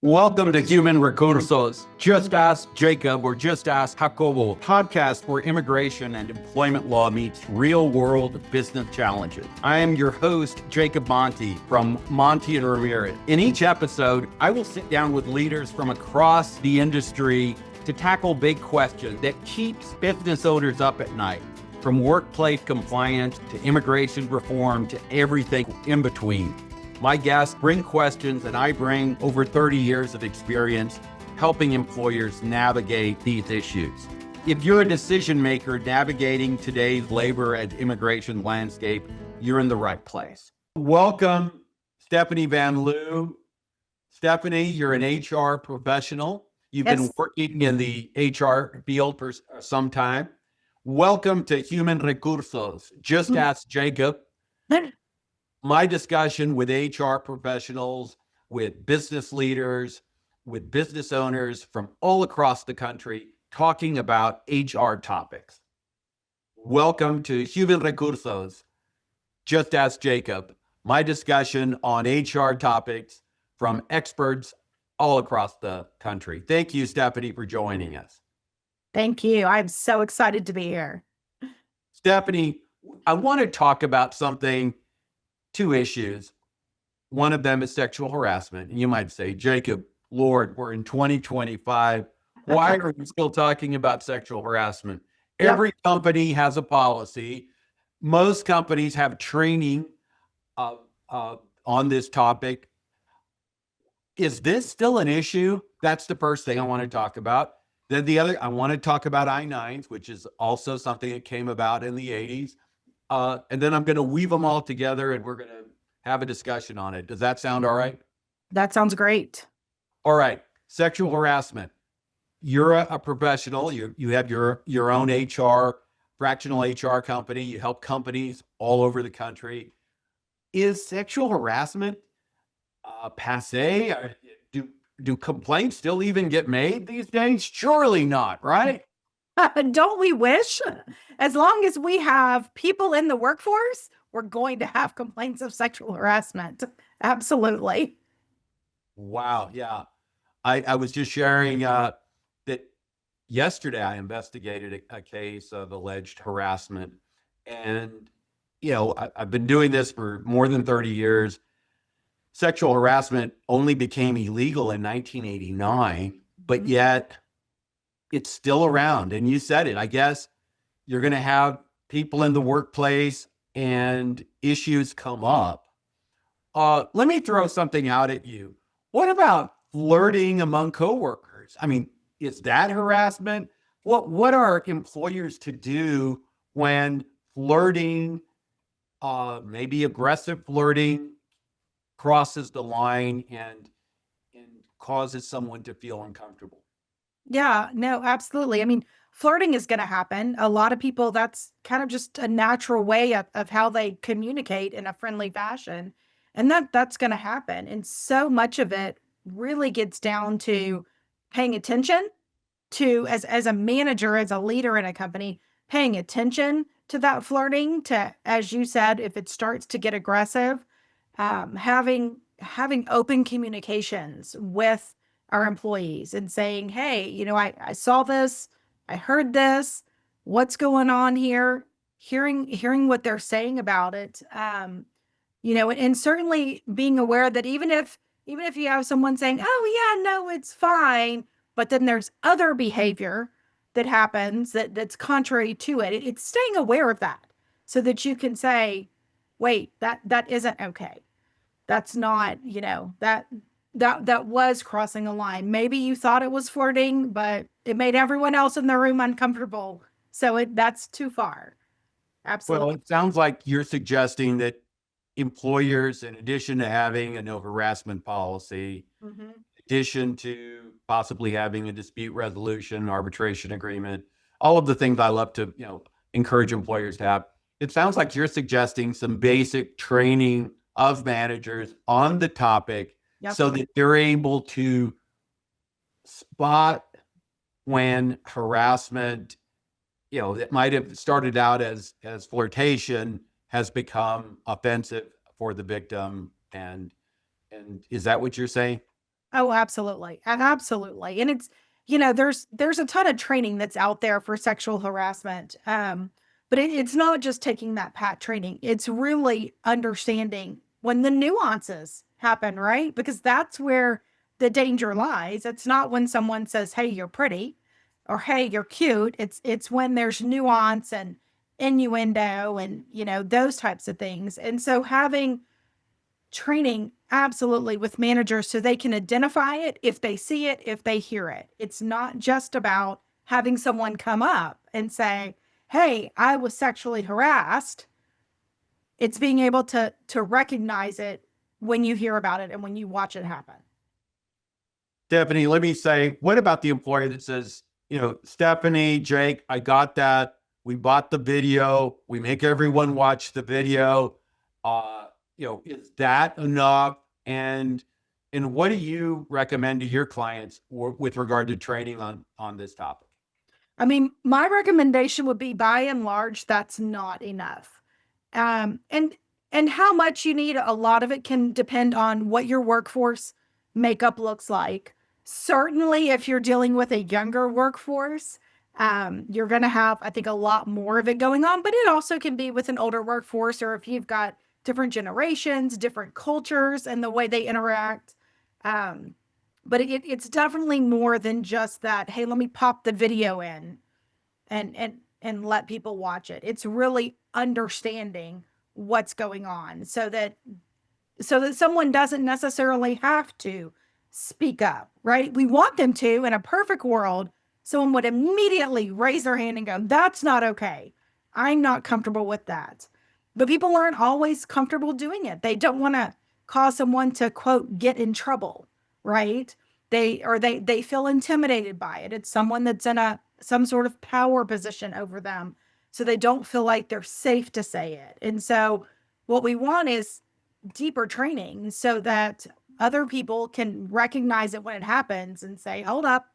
Welcome to Human Recursos. Just Ask Jacob or Just Ask Jacobo, podcast where immigration and employment law meets real-world business challenges. I am your host, Jacob Monty from Monty and Ramirez. In each episode, I will sit down with leaders from across the industry to tackle big questions that keeps business owners up at night, from workplace compliance to immigration reform to everything in between. My guests bring questions, and I bring over 30 years of experience helping employers navigate these issues. If you're a decision maker navigating today's labor and immigration landscape, you're in the right place. Welcome, Stephanie Van Lue. Stephanie, you're an HR professional. You've been working in the HR field for some time. Welcome to Human Recursos. Just Ask Jacob. My discussion with HR professionals, with business leaders, with business owners from all across the country, talking about HR topics. Welcome to Human Recursos. Just Ask Jacob. My discussion on HR topics from experts all across the country. Thank you, Stephanie, for joining us. Thank you. I'm so excited to be here. Stephanie, I want to talk about two issues. One of them is sexual harassment. And you might say, Jacob, Lord, we're in 2025. Why are we still talking about sexual harassment? Yep. Every company has a policy. Most companies have training on this topic. Is this still an issue? That's the first thing I want to talk about. Then the other, I want to talk about I-9s, which is also something that came about in the 80s. And then I'm going to weave them all together and we're going to have a discussion on it. Does that sound all right? That sounds great. All right. Sexual harassment. You're a professional. You have your own fractional HR company. You help companies all over the country. Is sexual harassment passé? Do complaints still even get made these days? Surely not, right? Don't we wish? As long as we have people in the workforce, we're going to have complaints of sexual harassment. Absolutely. Wow. Yeah. I was just sharing that yesterday I investigated a case of alleged harassment. And, I've been doing this for more than 30 years. Sexual harassment only became illegal in 1989, but yet it's still around. And you said it, I guess you're going to have people in the workplace and issues come up. Let me throw something out at you. What about flirting among coworkers? I mean, is that harassment? What are employers to do when flirting, maybe aggressive flirting, crosses the line and causes someone to feel uncomfortable? Yeah, no, absolutely. I mean, flirting is going to happen. A lot of people, that's kind of just a natural way of how they communicate in a friendly fashion. And that's going to happen. And so much of it really gets down to paying attention to, as a manager, as a leader in a company, paying attention to that flirting, to, as you said, if it starts to get aggressive, having open communications with our employees and saying, hey, I saw this, I heard this, what's going on here, hearing what they're saying about it. And certainly being aware that even if you have someone saying, oh yeah, no, it's fine, but then there's other behavior that happens that's contrary to it, it's staying aware of that so that you can say, wait, that isn't okay. That's not, that was crossing a line. Maybe you thought it was flirting, but it made everyone else in the room uncomfortable. So that's too far. Absolutely. Well, it sounds like you're suggesting that employers, in addition to having a no harassment policy, in addition to possibly having a dispute resolution, arbitration agreement, all of the things I love to, encourage employers to have, it sounds like you're suggesting some basic training of managers on the topic. Yep. So that they're able to spot when harassment, that might have started out as flirtation, has become offensive for the victim. And is that what you're saying? Oh, absolutely. Absolutely. And it's, there's a ton of training that's out there for sexual harassment. But it's not just taking that pat training. It's really understanding when the nuances happen, right? Because that's where the danger lies. It's not when someone says, "Hey, you're pretty," or "Hey, you're cute." It's when there's nuance and innuendo and, those types of things. And so having training absolutely with managers so they can identify it if they see it, if they hear it. It's not just about having someone come up and say, "Hey, I was sexually harassed." It's being able to recognize it when you hear about it and when you watch it happen. Stephanie, let me say, what about the employer that says, Stephanie, Jake, I got that. We bought the video. We make everyone watch the video. Is that enough? And what do you recommend to your clients with regard to training on this topic? I mean, my recommendation would be by and large, that's not enough. And how much you need, a lot of it can depend on what your workforce makeup looks like. Certainly, if you're dealing with a younger workforce, you're going to have, I think, a lot more of it going on. But it also can be with an older workforce, or if you've got different generations, different cultures, and the way they interact. Um, but it's definitely more than just that. Hey, let me pop the video in and let people watch it. It's really understanding what's going on so that someone doesn't necessarily have to speak up, right? We want them to. In a perfect world, someone would immediately raise their hand and go, "That's not okay. I'm not comfortable with that." But people aren't always comfortable doing it. They don't want to cause someone to, quote, get in trouble, right? They feel intimidated by it. It's someone that's in some sort of power position over them. So they don't feel like they're safe to say it. And so what we want is deeper training so that other people can recognize it when it happens and say, "Hold up,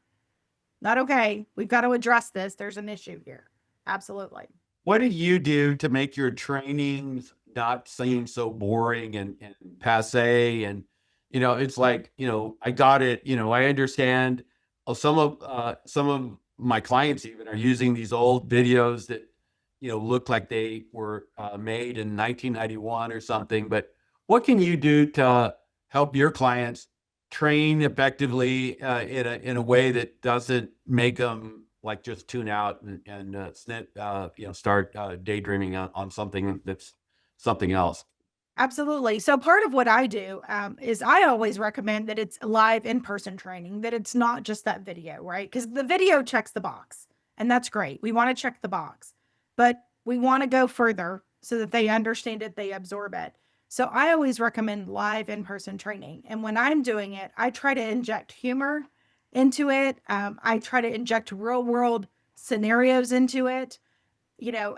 not okay. We've got to address this. There's an issue here." Absolutely. What do you do to make your trainings not seem so boring and passe? And, it's like, I got it. I understand. Some of my clients even are using these old videos that, look like they were made in 1991 or something. But what can you do to help your clients train effectively in a way that doesn't make them like just tune out and start daydreaming on something that's something else? Absolutely. So part of what I do is I always recommend that it's live in-person training, that it's not just that video, right? Because the video checks the box, and that's great. We want to check the box, but we want to go further so that they understand it, they absorb it. So I always recommend live in-person training. And when I'm doing it, I try to inject humor into it. I try to inject real world scenarios into it.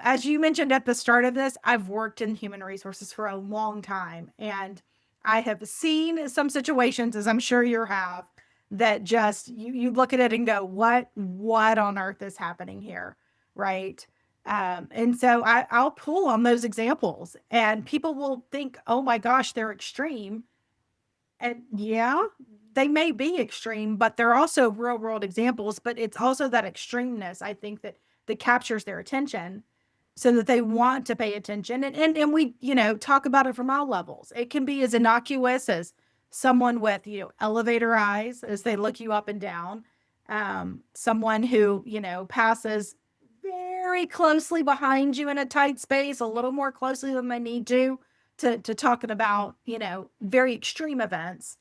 As you mentioned at the start of this, I've worked in human resources for a long time, and I have seen some situations, as I'm sure you have, that just you look at it and go, what on earth is happening here? Right. And so I'll pull on those examples, and people will think, "Oh my gosh, they're extreme." And yeah, they may be extreme, but they're also real world examples. But it's also that extremeness, I think, that captures their attention so that they want to pay attention. And we, talk about it from all levels. It can be as innocuous as someone with, elevator eyes as they look you up and down. Someone who, passes very closely behind you in a tight space, a little more closely than they need to talking about, very extreme events.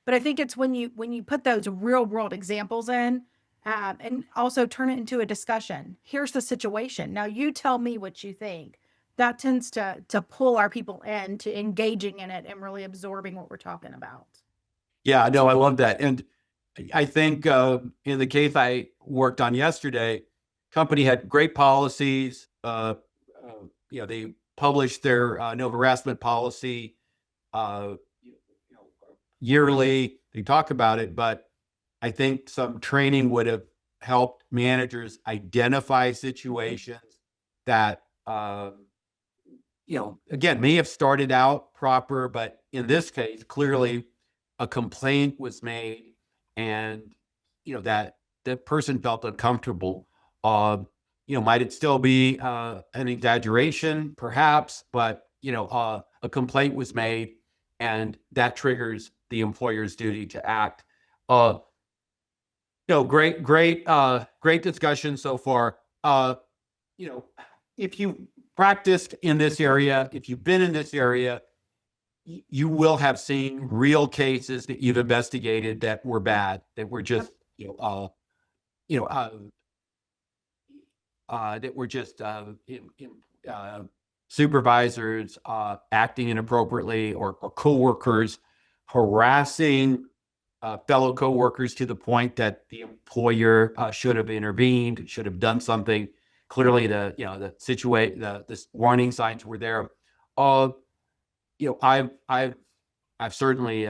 But I think it's when you put those real world examples in, and also turn it into a discussion. Here's the situation. Now you tell me what you think. That tends to pull our people in to engaging in it and really absorbing what we're talking about. Yeah, no, I love that. And I think in the case I worked on yesterday, company had great policies. They published their no harassment policy yearly. They talk about it, but I think some training would have helped managers identify situations that, again, may have started out proper, but in this case, clearly a complaint was made and, that the person felt uncomfortable, might it still be an exaggeration? Perhaps, but, a complaint was made and that triggers the employer's duty to act. Uh, great discussion so far. You know, if you practiced in this area, if you've been in this area, you will have seen real cases that you've investigated that were bad, that were just, you know, uh, that were just supervisors acting inappropriately, or coworkers harassing fellow coworkers to the point that the employer should have intervened, should have done something. Clearly, the warning signs were there. Uh, I've certainly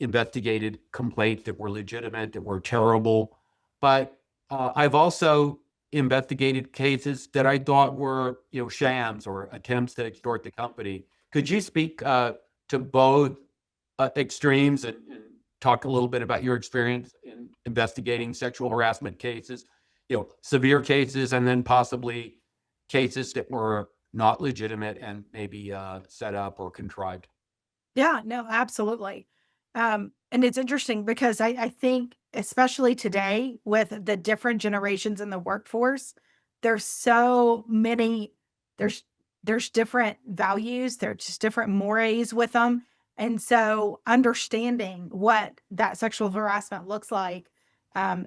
investigated complaints that were legitimate, that were terrible, but I've also investigated cases that I thought were, shams or attempts to extort the company. Could you speak to both extremes and talk a little bit about your experience in investigating sexual harassment cases, severe cases, and then possibly cases that were not legitimate and maybe set up or contrived? Yeah, no, absolutely. And it's interesting because I think, especially today with the different generations in the workforce, there's so many, there's there's different values, there's just different mores with them. And so understanding what that sexual harassment looks like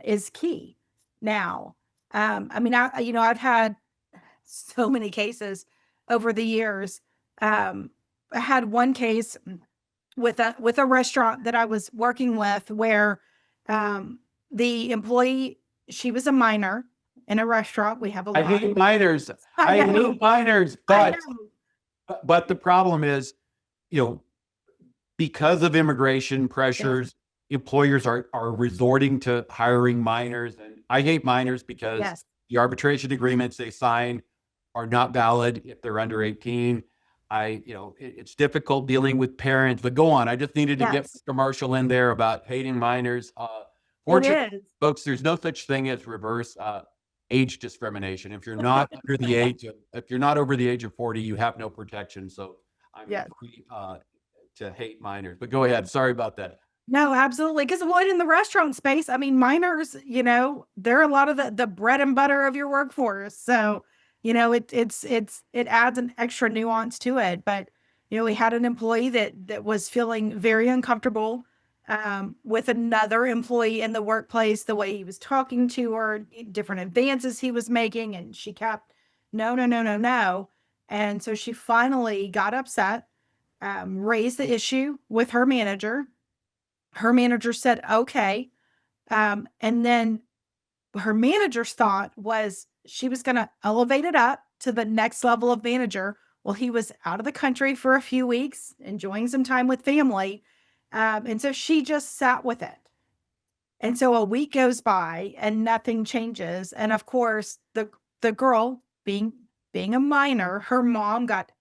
is key. Now, I mean, I've had so many cases over the years. I had one case with a restaurant that I was working with where the employee, she was a minor in a restaurant. We have a I lot. hate minors. I I know. hate minors, I but know. but the problem is, you know, because of immigration Yeah. pressures, employers are resorting to hiring minors, and I hate minors because Yes. the arbitration agreements they sign are not valid if they're under 18. It's difficult dealing with parents, but go on. I just needed to get Yes. Mr. Marshall in there about hating minors. It Fortunately, is. folks, there's no such thing as reverse age discrimination. If you're not if you're not over the age of 40, you have no protection. So I'm Yes. free to hate minors. But go ahead. Sorry about that. No, absolutely. Because what in the restaurant space, I mean, minors, they're a lot of the bread and butter of your workforce. So, it adds an extra nuance to it. But, we had an employee that was feeling very uncomfortable with another employee in the workplace, the way he was talking to her, different advances he was making, and she kept, no, no, no, no, no. And so she finally got upset, raised the issue with her manager. Her manager said, okay. And then her manager's thought was she was going to elevate it up to the next level of manager. Well, he was out of the country for a few weeks, enjoying some time with family. And so she just sat with it. And so a week goes by and nothing changes. And of course, the girl being a minor, her mom got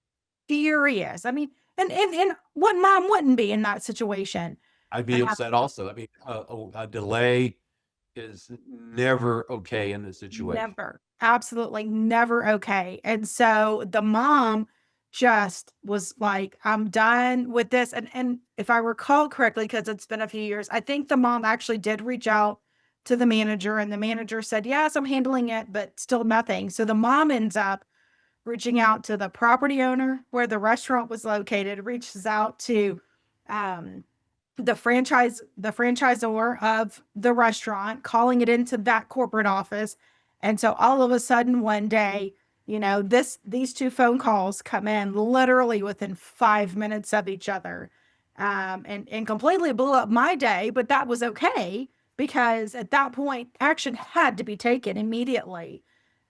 furious. I mean, and what mom wouldn't be in that situation? I'd be upset also. I mean, a delay is never okay in this situation. Never, absolutely never okay. And so the mom just was like, I'm done with this. And if I recall correctly, because it's been a few years, I think the mom actually did reach out to the manager, and the manager said, yes, I'm handling it, but still nothing. So the mom ends up reaching out to the property owner where the restaurant was located, reaches out to um, the franchisor of the restaurant, calling it into that corporate office. And so all of a sudden one day, these two phone calls come in literally within 5 minutes of each other. And completely blew up my day, but that was okay because at that point action had to be taken immediately.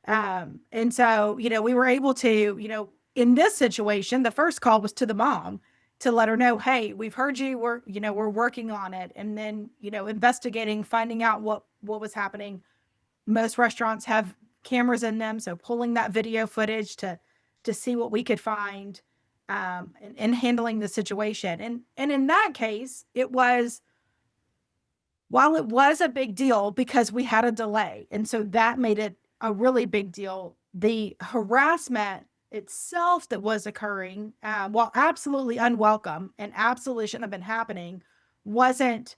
And so, we were able to, in this situation, the first call was to the mom to let her know, hey, we've heard you, we're working on it. And then, investigating, finding out what was happening. Most restaurants have cameras in them. So pulling that video footage to see what we could find. in handling the situation. And in that case, while it was a big deal because we had a delay, and so that made it a really big deal, the harassment itself that was occurring, while absolutely unwelcome and absolutely shouldn't have been happening, wasn't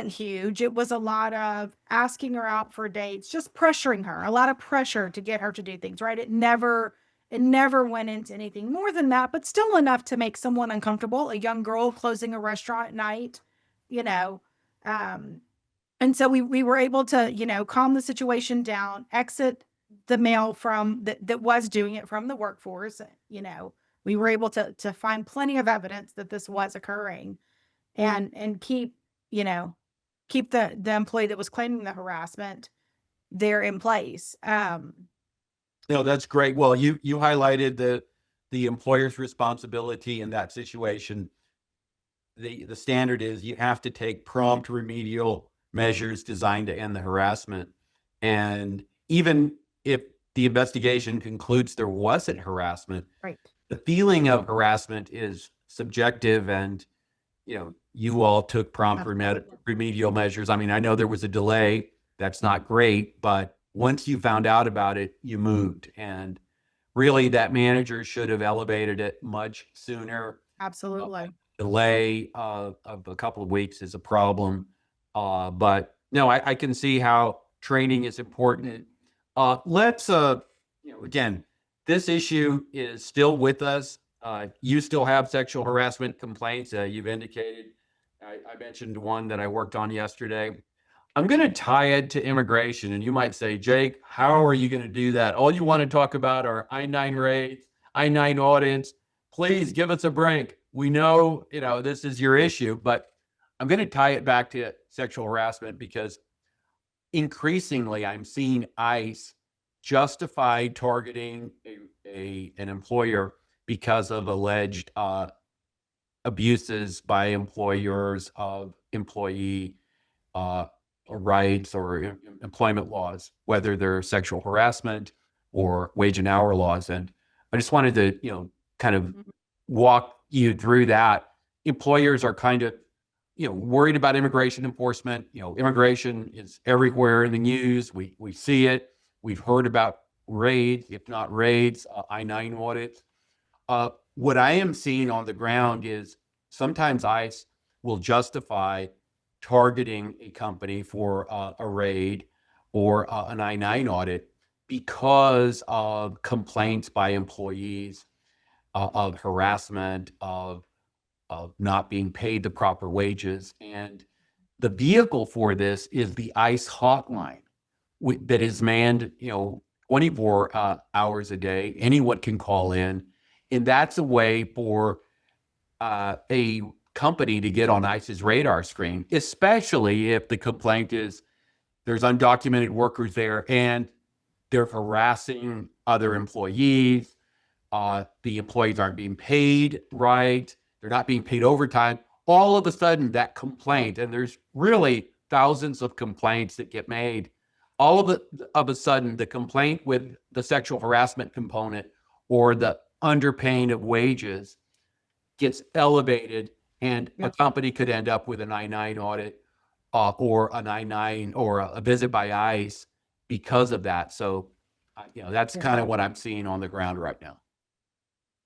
huge. It was a lot of asking her out for dates, just pressuring her, a lot of pressure to get her to do things, right? It never went into anything more than that, but still enough to make someone uncomfortable, a young girl closing a restaurant at night, you know. And so we were able to, calm the situation down, exit the male from that was doing it from the workforce. We were able to find plenty of evidence that this was occurring, and keep the employee that was claiming the harassment there in place. No, that's great. Well, you highlighted the employer's responsibility in that situation. The standard is you have to take prompt remedial measures designed to end the harassment. And even if the investigation concludes there wasn't harassment, Right. the feeling of harassment is subjective, and you all took prompt remedial measures. I mean, I know there was a delay. That's not great, but once you found out about it, you moved. And really, that manager should have elevated it much sooner. Absolutely. Delay of a couple of weeks is a problem. But no, I can see how training is important. Let's, again, this issue is still with us. You still have sexual harassment complaints. You've indicated, I mentioned one that I worked on yesterday. I'm going to tie it to immigration. And you might say, Jake, how are you going to do that? All you want to talk about are I-9 raids, I-9 audits. Please give us a break. We know, this is your issue, but I'm going to tie it back to sexual harassment because increasingly I'm seeing ICE justify targeting an employer because of alleged abuses by employers of employee rights or employment laws, whether they're sexual harassment or wage and hour laws. And I just wanted to, kind of walk you through that. Employers are kind of, worried about immigration enforcement. Immigration is everywhere in the news. We see it. We've heard about raids, if not raids, I-9 audits. What I am seeing on the ground is sometimes ICE will justify targeting a company for a raid or an I-9 audit because of complaints by employees of harassment, of not being paid the proper wages. And the vehicle for this is the ICE hotline that is manned, 24 hours a day. Anyone can call in. And that's a way for a company to get on ICE's radar screen, especially if the complaint is there's undocumented workers there and they're harassing other employees. The employees aren't being paid right. They're not being paid overtime. All of a sudden, that complaint, and there's really thousands of complaints that get made, all of a sudden, the complaint with the sexual harassment component or the underpaying of wages gets elevated, and a company could end up with an I-9 audit or an I-9 or a visit by ICE because of that. So, that's kind of what I'm seeing on the ground right now.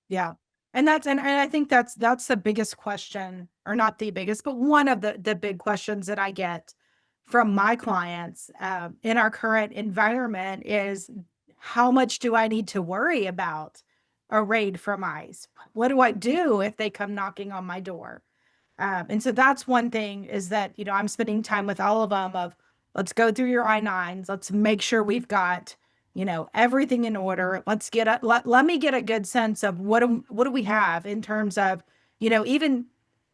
Yeah. And I think that's the biggest question, or not the biggest, but one of the big questions that I get from my clients in our current environment is, how much do I need to worry about a raid from ICE? What do I do if they come knocking on my door? And so that's one thing, is that, I'm spending time with all of them of, let's go through your I-9s. Let's make sure we've got, everything in order. Let's let me get a good sense of what do we have in terms of, even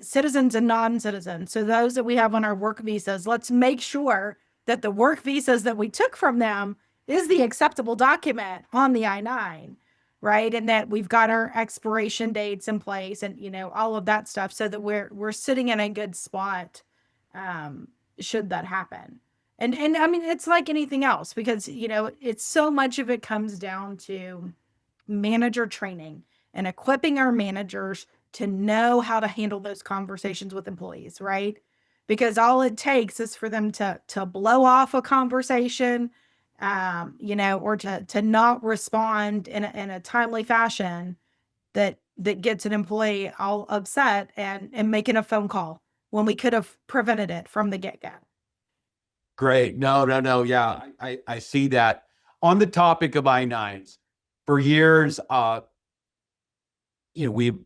citizens and non-citizens. So those that we have on our work visas, let's make sure that the work visas that we took from them is the acceptable document on the I-9, right? And that we've got our expiration dates in place and, all of that stuff, so that we're sitting in a good spot should that happen. And I mean, it's like anything else, because, it's so much of it comes down to manager training and equipping our managers to know how to handle those conversations with employees, right? Because all it takes is for them to blow off a conversation, or to not respond in a timely fashion that gets an employee all upset and making a phone call when we could have prevented it from the get-go. Great. No. Yeah, I see that. On the topic of I-9s, for years, we've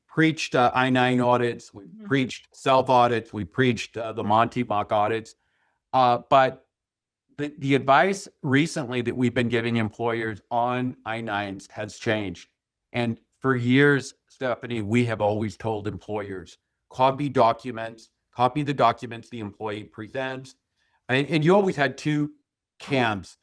preached I-9 audits, we preached self-audits, we preached the Monty mock audits. But the advice recently that we've been giving employers on I-9s has changed. And for years, Stephanie, we have always told employers, copy the documents the employee presents. And you always had two camps.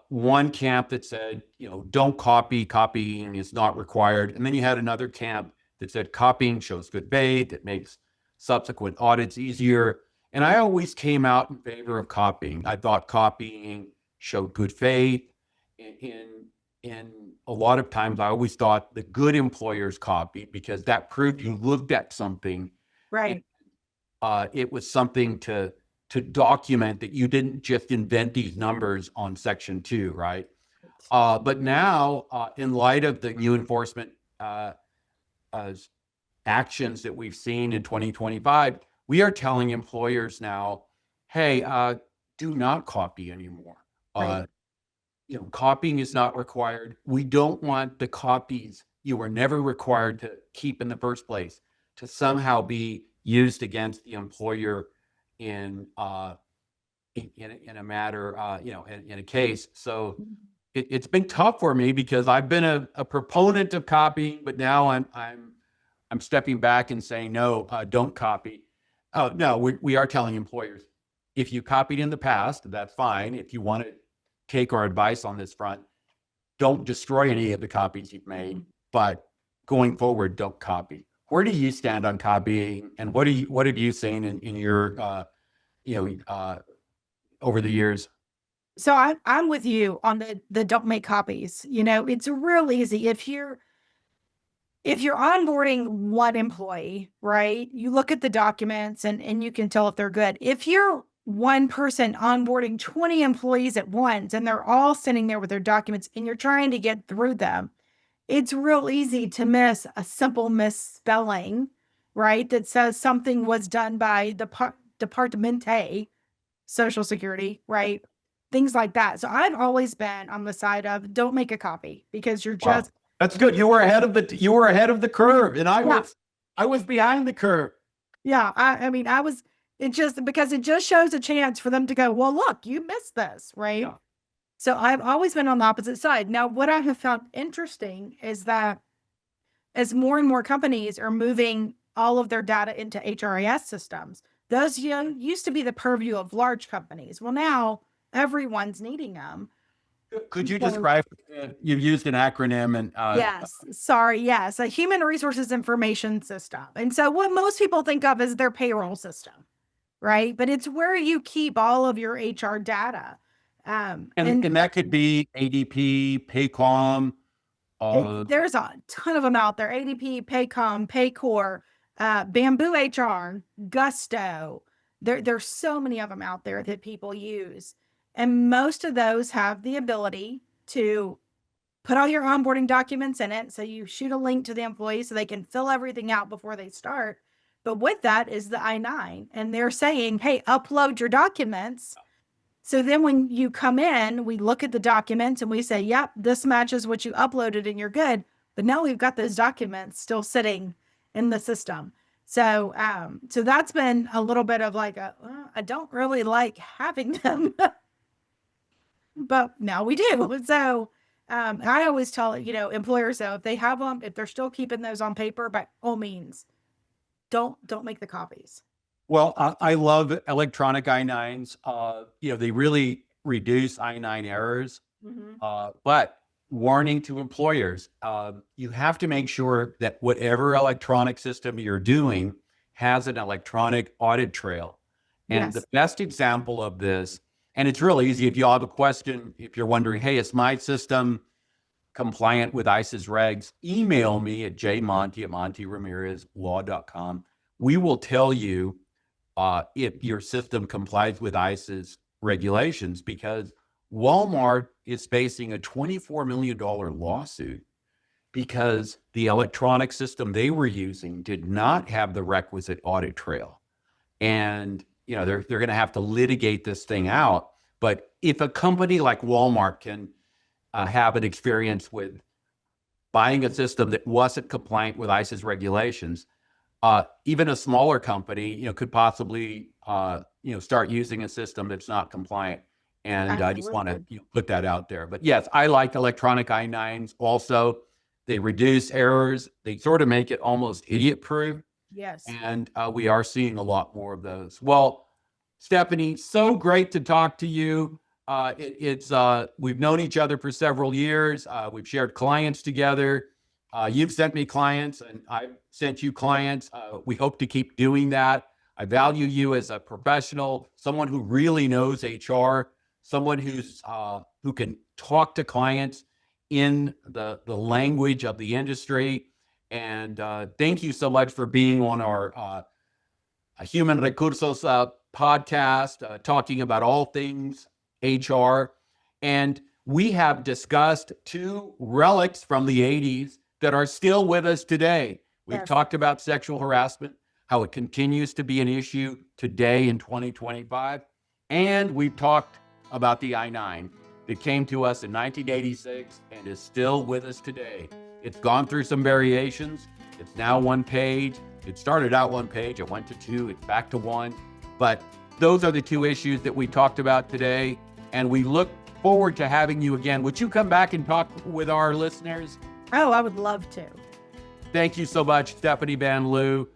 One camp that said, don't copy, copying is not required. And then you had another camp that said copying shows good faith, it makes subsequent audits easier. And I always came out in favor of copying. I thought copying showed good faith. In a lot of times, I always thought the good employers copied because that proved you looked at something. Right. It was something to document that you didn't just invent these numbers on Section 2, right? But now, in light of the new enforcement actions that we've seen in 2025, we are telling employers now, hey, do not copy anymore. Right. Copying is not required. We don't want the copies you were never required to keep in the first place to somehow be used against the employer in a matter, in a case. So it's been tough for me because I've been a proponent of copying, but now I'm stepping back and saying, no, don't copy. Oh, no, we are telling employers, if you copied in the past, that's fine. If you want to take our advice on this front, don't destroy any of the copies you've made, but going forward, don't copy. Where do you stand on copying, and what have you seen in your over the years? So I'm with you on the don't make copies. It's real easy if you're onboarding one employee, right? You look at the documents and you can tell if they're good. If you're one person onboarding 20 employees at once and they're all sitting there with their documents and you're trying to get through them, it's real easy to miss a simple misspelling, right? That says something was done by the Departmente, Social Security, right? Things like that. So I've always been on the side of don't make a copy because you're just. Wow. That's good. You were ahead of the curve, and I was behind the curve. Yeah, it just shows a chance for them to go, well, look, you missed this, right? Yeah. So I've always been on the opposite side. Now, what I have found interesting is that as more and more companies are moving all of their data into HRIS systems, those used to be the purview of large companies. Well, now everyone's needing them. Could you describe, you've used an acronym and... Yes, a human resources information system. And so what most people think of is their payroll system, right? But it's where you keep all of your HR data. And that could be ADP, Paycom. There's a ton of them out there. ADP, Paycom, Paycor, Bamboo HR, Gusto. There's so many of them out there that people use. And most of those have the ability to put all your onboarding documents in it. So you shoot a link to the employee so they can fill everything out before they start. But with that is the I-9. And they're saying, hey, upload your documents. So then when you come in, we look at the documents and we say, yep, this matches what you uploaded and you're good. But now we've got those documents still sitting in the system. So so that's been a little bit of like I don't really like having them. But now we do. So I always tell employers, though, if they have them, if they're still keeping those on paper, by all means, don't make the copies. Well, I love electronic I-9s. They really reduce I-9 errors. But warning to employers, you have to make sure that whatever electronic system you're doing has an electronic audit trail. And the best example of this, and it's really easy if you have a question, if you're wondering, hey, is my system compliant with ICE's regs, email me at jmonty at montyramirezlaw.com. We will tell you if your system complies with ICE's regulations, because Walmart is facing a $24 million lawsuit because the electronic system they were using did not have the requisite audit trail. And, they're going to have to litigate this thing out. But if a company like Walmart can have an experience with buying a system that wasn't compliant with ICE's regulations, even a smaller company, could possibly, start using a system that's not compliant. And I just want to put that out there. But yes, I like electronic I-9s also. They reduce errors. They sort of make it almost idiot-proof. Yes. And we are seeing a lot more of those. Well, Stephanie, so great to talk to you. We've known each other for several years. We've shared clients together. You've sent me clients and I've sent you clients. We hope to keep doing that. I value you as a professional, someone who really knows HR, someone who can talk to clients in the language of the industry. And thank you so much for being on our Human Recursos podcast, talking about all things HR. And we have discussed two relics from the 80s that are still with us today. We've talked about sexual harassment, how it continues to be an issue today in 2025. And we've talked about the I-9 that came to us in 1986 and is still with us today. It's gone through some variations. It's now one page. It started out one page. It went to two. It's back to one. But those are the two issues that we talked about today. And we look forward to having you again. Would you come back and talk with our listeners? Oh, I would love to. Thank you so much, Stephanie Van Lue.